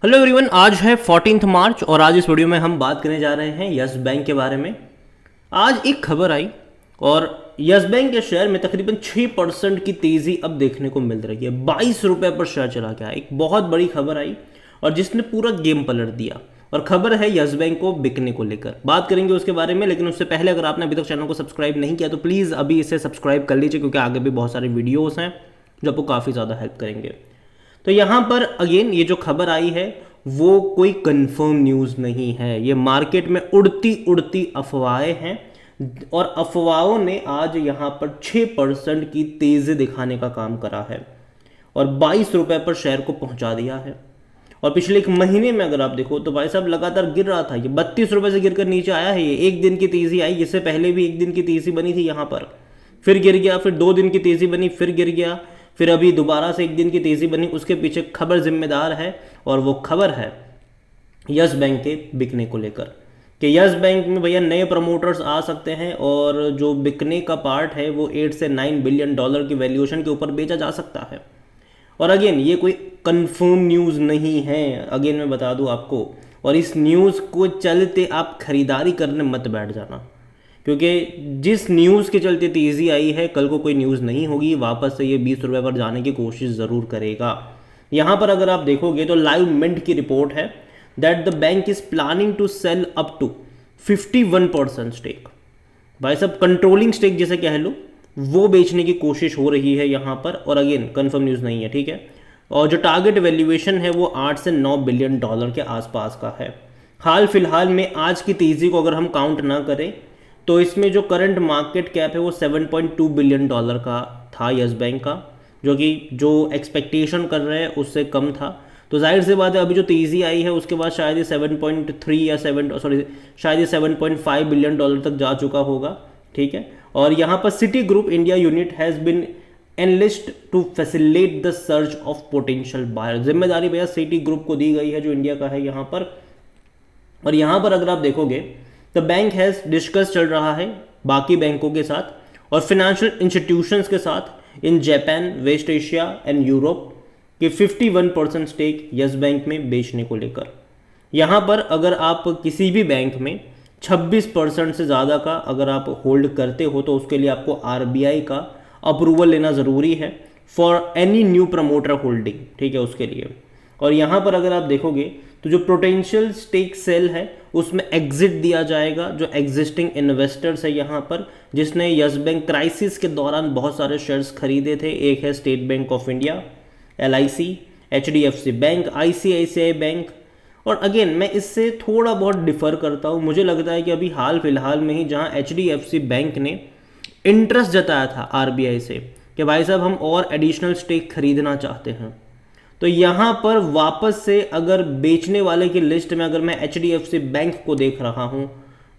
Hello everyone, आज है 14 मार्च और आज इस वीडियो में हम बात करने जा रहे हैं यस बैंक के बारे में। आज एक खबर आई और यस बैंक के शेयर में तकरीबन 6% की तेज़ी अब देखने को मिल रही है। 22 रुपये पर शेयर चला गया। एक बहुत बड़ी खबर आई और जिसने पूरा गेम पलट दिया। और खबर है यस बैंक को बिकने को लेकर, बात करेंगे उसके बारे में। लेकिन उससे पहले अगर आपने अभी तक चैनल को सब्सक्राइब नहीं किया तो प्लीज़ अभी इसे सब्सक्राइब कर लीजिए, क्योंकि आगे भी बहुत सारे वीडियोज़ हैं जो आपको काफ़ी ज़्यादा हेल्प करेंगे। तो यहाँ पर अगेन ये जो खबर आई है वो कोई कंफर्म न्यूज़ नहीं है, ये मार्केट में उड़ती उड़ती अफवाहें हैं। और अफवाहों ने आज यहाँ पर 6% की तेज़ी दिखाने का काम करा है और 22 रुपये पर शेयर को पहुँचा दिया है। और पिछले एक महीने में अगर आप देखो तो भाई साहब लगातार गिर रहा था। ये 32 रुपये से गिरकर नीचे आया है। ये एक दिन की तेज़ी आई, इससे पहले भी एक दिन की तेज़ी बनी थी यहाँ पर, फिर गिर गया, फिर 2 दिन की तेज़ी बनी, फिर गिर गया, फिर अभी दोबारा से एक दिन की तेज़ी बनी। उसके पीछे खबर जिम्मेदार है और वो खबर है यस बैंक के बिकने को लेकर कि यस बैंक में भैया नए प्रमोटर्स आ सकते हैं और जो बिकने का पार्ट है वो 8 से 9 बिलियन डॉलर की वैल्यूएशन के ऊपर बेचा जा सकता है। और अगेन ये कोई कंफर्म न्यूज़ नहीं है, अगेन मैं बता दूं आपको। और इस न्यूज़ को चलते आप खरीदारी करने मत बैठ जाना, क्योंकि जिस न्यूज़ के चलते तेज़ी आई है कल को कोई न्यूज़ नहीं होगी, वापस से ये 20 रुपये पर जाने की कोशिश ज़रूर करेगा। यहाँ पर अगर आप देखोगे तो लाइव मिंट की रिपोर्ट है that the bank is planning to sell up to 51% stake. भाई साहब कंट्रोलिंग स्टेक जिसे कह लो वो बेचने की कोशिश हो रही है यहाँ पर। और अगेन कंफर्म न्यूज़ नहीं है, ठीक है। और जो टारगेट वैल्यूएशन है वो 8 से 9 बिलियन डॉलर के आसपास का है। हाल फिलहाल में आज की तेज़ी को अगर हम काउंट ना करें तो इसमें जो करंट मार्केट कैप है वो 7.2 बिलियन डॉलर का था यस बैंक का, जो कि जो एक्सपेक्टेशन कर रहे हैं उससे कम था। तो जाहिर सी बात है अभी जो तेज़ी आई है उसके बाद शायद ये 7.3 या 7 सॉरी शायद ये 7.5 बिलियन डॉलर तक जा चुका होगा, ठीक है। और यहाँ पर Citigroup India unit has been enlisted to facilitate the search of potential buyer. जिम्मेदारी भैया सिटी ग्रुप को दी गई है जो इंडिया का है यहाँ पर। और यहाँ पर अगर आप देखोगे द बैंक हैज़ डिस्कस चल रहा है बाकी बैंकों के साथ और फिनेंशियल इंस्टीट्यूशंस के साथ in Japan, West Asia and Europe के 51% स्टेक यस बैंक में बेचने को लेकर। यहाँ पर अगर आप किसी भी बैंक में 26% से ज़्यादा का अगर आप होल्ड करते हो तो उसके लिए आपको आरबीआई का अप्रूवल लेना ज़रूरी है for any new promoter holding, ठीक है, उसके लिए। और यहाँ पर अगर आप देखोगे तो जो पोटेंशियल स्टेक सेल है उसमें एग्जिट दिया जाएगा जो एग्जिस्टिंग इन्वेस्टर्स है यहाँ पर, जिसने यस बैंक क्राइसिस के दौरान बहुत सारे शेयर्स खरीदे थे। एक है state bank of India, LIC, HDFC bank, ICICI bank. और अगेन मैं इससे थोड़ा बहुत डिफ़र करता हूँ। मुझे लगता है कि अभी हाल फिलहाल में ही जहाँ HDFC बैंक ने इंटरेस्ट जताया था RBI से कि भाई साहब हम और एडिशनल स्टेक खरीदना चाहते हैं, तो यहाँ पर वापस से अगर बेचने वाले की लिस्ट में अगर मैं HDFC बैंक को देख रहा हूँ,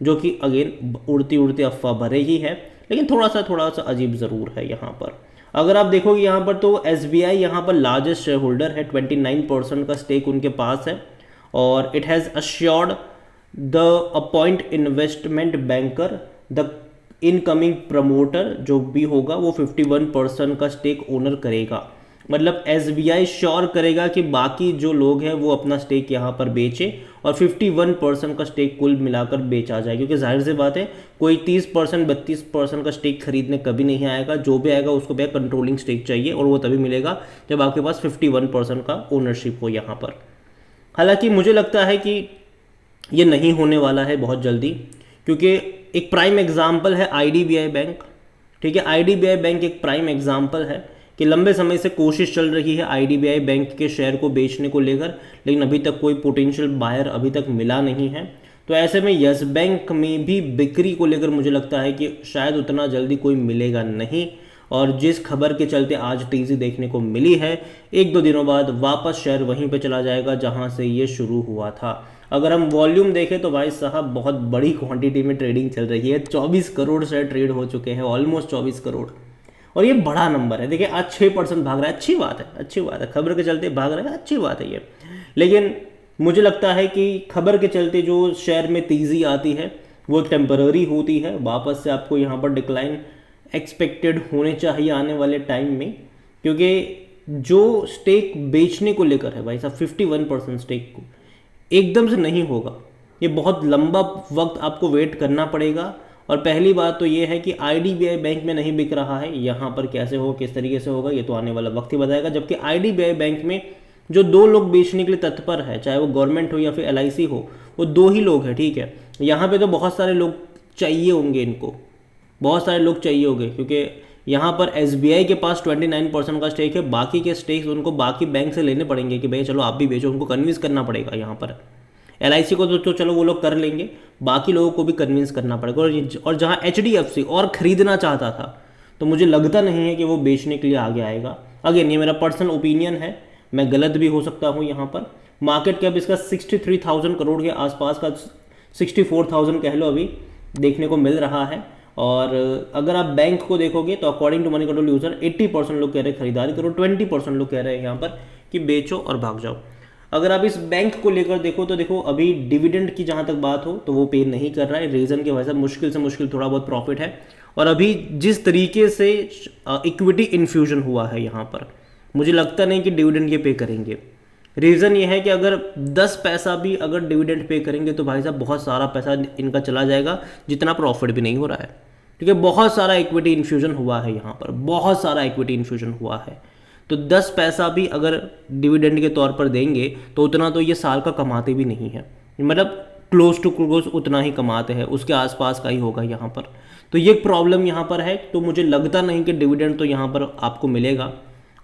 जो कि अगेन उड़ती उड़ती अफवाह भरे ही है, लेकिन थोड़ा सा अजीब ज़रूर है यहाँ पर। अगर आप देखोगे यहाँ पर तो SBI यहाँ पर लार्जेस्ट शेयर होल्डर है, 29% का स्टेक उनके पास है। और it has assured the appoint investment banker the incoming promoter जो भी होगा वो 51% का स्टेक ओनर करेगा। मतलब SBI श्योर करेगा कि बाकी जो लोग हैं वो अपना स्टेक यहाँ पर बेचे और 51% का स्टेक कुल मिलाकर बेचा जाए, क्योंकि जाहिर सी बात है कोई 30% 32% का स्टेक खरीदने कभी नहीं आएगा। जो भी आएगा उसको भैया कंट्रोलिंग स्टेक चाहिए और वो तभी मिलेगा जब आपके पास 51% का ओनरशिप हो यहाँ पर। हालांकि मुझे लगता है कि ये नहीं होने वाला है बहुत जल्दी, क्योंकि एक प्राइम एग्जाम्पल है IDBI बैंक, ठीक है। IDBI बैंक एक प्राइम एग्जाम्पल है कि लंबे समय से कोशिश चल रही है IDBI बैंक के शेयर को बेचने को लेकर, लेकिन अभी तक कोई पोटेंशियल बायर अभी तक मिला नहीं है। तो ऐसे में यस बैंक में भी बिक्री को लेकर मुझे लगता है कि शायद उतना जल्दी कोई मिलेगा नहीं। और जिस खबर के चलते आज तेज़ी देखने को मिली है, 1-2 दिनों बाद वापस शेयर वहीं पे चला जाएगा जहां से ये शुरू हुआ था। अगर हम वॉल्यूम देखें तो भाई साहब बहुत बड़ी क्वांटिटी में ट्रेडिंग चल रही है। 24 करोड़ शेयर ट्रेड हो चुके हैं, ऑलमोस्ट 24 करोड़। और ये बड़ा नंबर है। देखिए आज 6% भाग रहा है, अच्छी बात है, अच्छी बात है। खबर के चलते भाग रहा है, अच्छी बात है ये। लेकिन मुझे लगता है कि खबर के चलते जो शेयर में तेज़ी आती है वो टेम्पररी होती है। वापस से आपको यहाँ पर डिक्लाइन एक्सपेक्टेड होने चाहिए आने वाले टाइम में, क्योंकि जो स्टेक बेचने को लेकर है भाई साहब 51% स्टेक को एकदम से नहीं होगा। ये बहुत लंबा वक्त आपको वेट करना पड़ेगा। और पहली बात तो ये है कि आईडीबीआई बैंक में नहीं बिक रहा है, यहाँ पर कैसे होगा किस तरीके से होगा ये तो आने वाला वक्त ही बताएगा। जबकि आईडीबीआई बैंक में जो दो लोग बेचने के लिए तत्पर है, चाहे वो गवर्नमेंट हो या फिर एलआईसी हो, वो दो ही लोग हैं, ठीक है। यहाँ पे तो बहुत सारे लोग चाहिए होंगे, इनको बहुत सारे लोग चाहिए होंगे, क्योंकि यहाँ पर एसबीआई के पास 29% का स्टेक है, बाकी के स्टेक्स उनको बाकी बैंक से लेने पड़ेंगे कि भाई चलो आप भी बेचो, उनको कन्विंस करना पड़ेगा। यहाँ पर एलआईसी को तो चलो वो लोग कर लेंगे, बाकी लोगों को भी कन्विंस करना पड़ेगा। और जहाँ एचडीएफसी और ख़रीदना चाहता था, तो मुझे लगता नहीं है कि वो बेचने के लिए आगे आएगा। अगेन ये मेरा पर्सनल ओपिनियन है, मैं गलत भी हो सकता हूँ। यहाँ पर मार्केट कैप इसका 63,000 करोड़ के आसपास का 64,000 कह लो अभी देखने को मिल रहा है। और अगर आप बैंक को देखोगे तो according to Moneycontrol user 80% लोग कह रहे हैं खरीदारी करो, 20% लोग कह रहे हैं यहाँ पर कि बेचो और भाग जाओ। अगर आप इस बैंक को लेकर देखो तो देखो अभी डिविडेंड की जहाँ तक बात हो तो वो पे नहीं कर रहा है, रीज़न की वजह से मुश्किल से मुश्किल थोड़ा बहुत प्रॉफिट है। और अभी जिस तरीके से इक्विटी इन्फ्यूजन हुआ है यहाँ पर, मुझे लगता नहीं कि डिविडेंड ये पे करेंगे। रीज़न ये है कि अगर 10 पैसा भी अगर डिविडेंड पे करेंगे तो भाई साहब बहुत सारा पैसा इनका चला जाएगा, जितना प्रॉफिट भी नहीं हो रहा है। ठीक है, बहुत सारा इक्विटी इन्फ्यूजन हुआ है यहाँ पर, बहुत सारा इक्विटी इन्फ्यूजन हुआ है। तो 10 पैसा भी अगर डिविडेंड के तौर पर देंगे तो उतना तो ये साल का कमाते भी नहीं है, मतलब क्लोज टू क्लोज उतना ही कमाते हैं, उसके आसपास का ही होगा यहाँ पर। तो ये प्रॉब्लम यहाँ पर है। तो मुझे लगता नहीं कि डिविडेंड तो यहाँ पर आपको मिलेगा,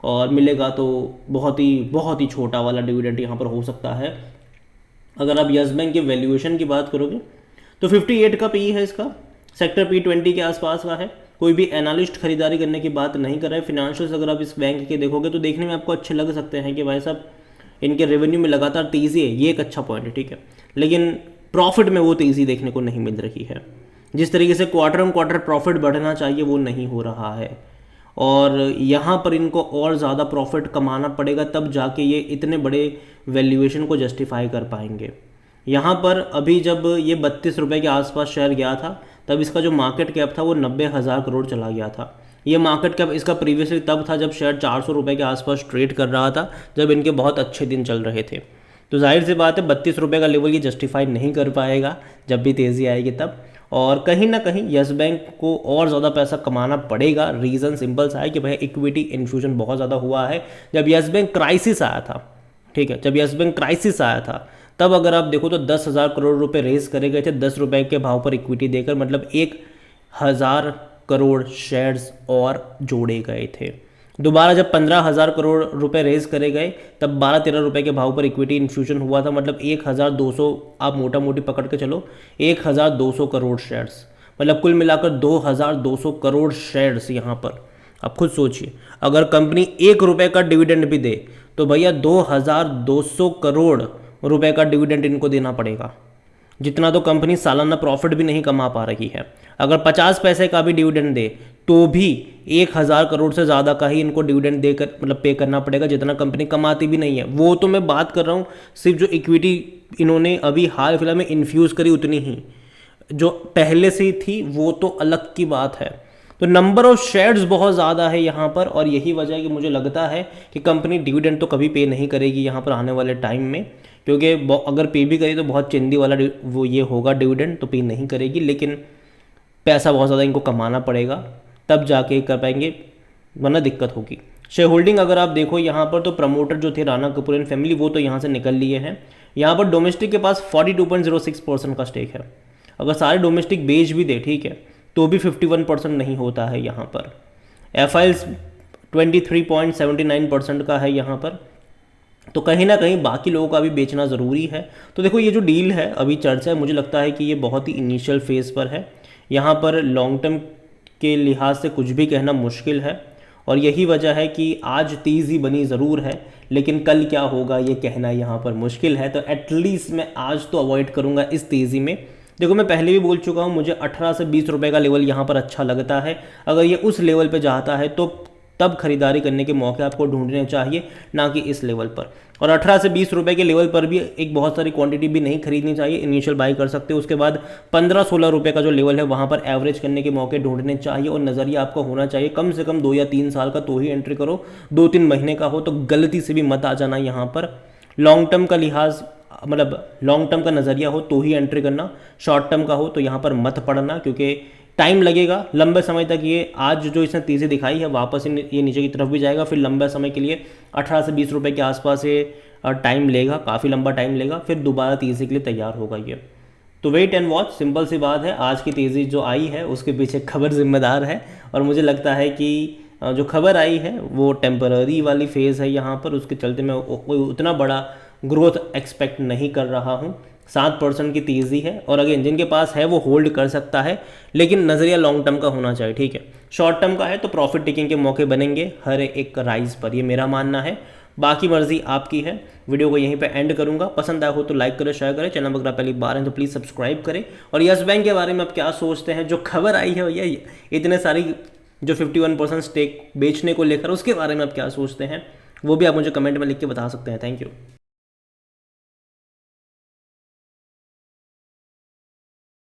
और मिलेगा तो बहुत ही छोटा वाला डिविडेंड यहाँ पर हो सकता है। अगर आप यस बैंक के वैल्यूएशन की बात करोगे तो 58 का पी है इसका, सेक्टर P20 के आसपास का है। कोई भी एनालिस्ट खरीदारी करने की बात नहीं कर रहा है। फिनेंशियल्स अगर आप इस बैंक के देखोगे तो देखने में आपको अच्छे लग सकते हैं कि भाई साहब इनके रेवेन्यू में लगातार तेज़ी है, ये एक अच्छा पॉइंट है, ठीक है। लेकिन प्रॉफिट में वो तेज़ी देखने को नहीं मिल रही है। जिस तरीके से क्वार्टर ऑन क्वार्टर प्रॉफिट बढ़ना चाहिए वो नहीं हो रहा है, और यहाँ पर इनको और ज़्यादा प्रॉफिट कमाना पड़ेगा, तब जाके ये इतने बड़े वैल्यूएशन को जस्टिफाई कर पाएंगे। यहाँ पर अभी जब ये 32 रुपये के आसपास शेयर गया था, तब इसका जो मार्केट कैप था वो 90,000 करोड़ चला गया था। ये मार्केट कैप इसका प्रीवियसली तब था जब शेयर 400 रुपये के आसपास ट्रेड कर रहा था, जब इनके बहुत अच्छे दिन चल रहे थे। तो जाहिर सी बात है 32 रुपये का लेवल ये जस्टिफाई नहीं कर पाएगा जब भी तेज़ी आएगी तब। और कहीं ना कहीं यस बैंक को और ज़्यादा पैसा कमाना पड़ेगा। रीज़न सिंपल सा है कि भाई इक्विटी इन्फ्यूजन बहुत ज़्यादा हुआ है। जब यस बैंक क्राइसिस आया था, ठीक है, जब यस बैंक क्राइसिस आया था तब अगर आप देखो तो 10,000 करोड़ रुपए रेज करे गए थे 10 रुपए के भाव पर इक्विटी देकर, मतलब 1,000 करोड़ शेयर्स और जोड़े गए थे। दोबारा जब 15,000 करोड़ रुपए रेज करे गए तब 12-13 रुपए के भाव पर इक्विटी इन्फ्यूजन हुआ था, मतलब 1,200, आप मोटा मोटी पकड़ के चलो 1,200 करोड़ शेयर्स, मतलब कुल मिलाकर 2,200 करोड़ शेयर्स। यहाँ पर आप खुद सोचिए, अगर कंपनी 1 रुपये का डिविडेंड भी दे तो भैया 2,200 करोड़ रुपए का डिविडेंड इनको देना पड़ेगा, जितना तो कंपनी सालाना प्रॉफिट भी नहीं कमा पा रही है। अगर 50 पैसे का भी डिविडेंड दे तो भी 1,000 करोड़ से ज़्यादा का ही इनको डिविडेंड देकर मतलब पे करना पड़ेगा, जितना कंपनी कमाती भी नहीं है। वो तो मैं बात कर रहा हूँ सिर्फ जो इक्विटी इन्होंने अभी हाल फिलहाल में इन्फ्यूज़ करी उतनी ही, जो पहले से थी वो तो अलग की बात है। तो नंबर ऑफ शेयर्स बहुत ज़्यादा है यहाँ पर, और यही वजह है कि मुझे लगता है कि कंपनी डिविडेंड तो कभी पे नहीं करेगी यहाँ पर आने वाले टाइम में, क्योंकि अगर पे भी करी तो बहुत चंदी वाला वो ये होगा डिविडेंड, तो पे नहीं करेगी। लेकिन पैसा बहुत ज़्यादा इनको कमाना पड़ेगा तब जाके कर पाएंगे, वरना दिक्कत होगी। शेयर होल्डिंग अगर आप देखो यहाँ पर तो प्रमोटर जो थे राणा कपूर एंड फैमिली वो तो यहाँ से निकल लिए हैं। यहाँ पर डोमेस्टिक के पास 42.06% का स्टेक है। अगर सारे डोमेस्टिक बेच भी दे, ठीक है, तो भी 51% नहीं होता है यहाँ पर। एफआईएल्स 23.79% का है यहाँ पर। तो कहीं ना कहीं बाकी लोगों का भी बेचना ज़रूरी है। तो देखो ये जो डील है अभी चर्चा है, मुझे लगता है कि ये बहुत ही इनिशियल फेज़ पर है। यहाँ पर लॉन्ग टर्म के लिहाज से कुछ भी कहना मुश्किल है, और यही वजह है कि आज तेज़ी बनी ज़रूर है, लेकिन कल क्या होगा ये कहना यहाँ पर मुश्किल है। तो एटलीस्ट मैं आज तो अवॉइड करूँगा इस तेज़ी में। देखो मैं पहले भी बोल चुका हूँ, मुझे 18 से 20 रुपये का लेवल यहाँ पर अच्छा लगता है। अगर ये उस लेवल पे जाता है तो तब खरीदारी करने के मौके आपको ढूंढने चाहिए, ना कि इस लेवल पर। और 18 से 20 रुपए के लेवल पर भी एक बहुत सारी क्वांटिटी भी नहीं खरीदनी चाहिए, इनिशियल बाई कर सकते हो। उसके बाद 15-16 रुपए का जो लेवल है वहाँ पर एवरेज करने के मौके ढूंढने चाहिए, और नज़रिया आपका होना चाहिए कम से कम 2 या 3 साल का, तो ही एंट्री करो। 2-3 महीने का हो तो गलती से भी मत आ जाना यहाँ पर। लॉन्ग टर्म का लिहाज, मतलब लॉन्ग टर्म का नज़रिया हो तो ही एंट्री करना, शॉर्ट टर्म का हो तो यहाँ पर मत पड़ना, क्योंकि टाइम लगेगा लंबे समय तक। ये आज जो इसने तेज़ी दिखाई है वापस ये नीचे की तरफ भी जाएगा, फिर लंबे समय के लिए 18 से 20 रुपए के आसपास ये टाइम लेगा, काफ़ी लंबा टाइम लेगा, फिर दोबारा तेज़ी के लिए तैयार होगा ये। तो वेट एंड वॉच, सिंपल सी बात है। आज की तेज़ी जो आई है उसके पीछे खबर जिम्मेदार है, और मुझे लगता है कि जो खबर आई है वो टेम्पररी वाली फेज़ है यहाँ पर, उसके चलते मैं कोई उतना बड़ा ग्रोथ एक्सपेक्ट नहीं कर रहा हूँ। 7% की तेज़ी है, और अगेन जिनके पास है वो होल्ड कर सकता है, लेकिन नज़रिया लॉन्ग टर्म का होना चाहिए, ठीक है। शॉर्ट टर्म का है तो प्रॉफिट टेकिंग के मौके बनेंगे हर एक राइज पर, ये मेरा मानना है। बाकी मर्जी आपकी है। वीडियो को यहीं पे एंड करूंगा। पसंद आया हो तो लाइक करें, शेयर करें। चैनल पर अगर पहली बार हैं तो प्लीज़ सब्सक्राइब करें। और यस बैंक के बारे में आप क्या सोचते हैं? जो खबर आई है भैया, इतने सारी जो 51% स्टेक बेचने को लेकर, उसके बारे में आप क्या सोचते हैं वो भी आप मुझे कमेंट में लिख के बता सकते हैं। Thank you.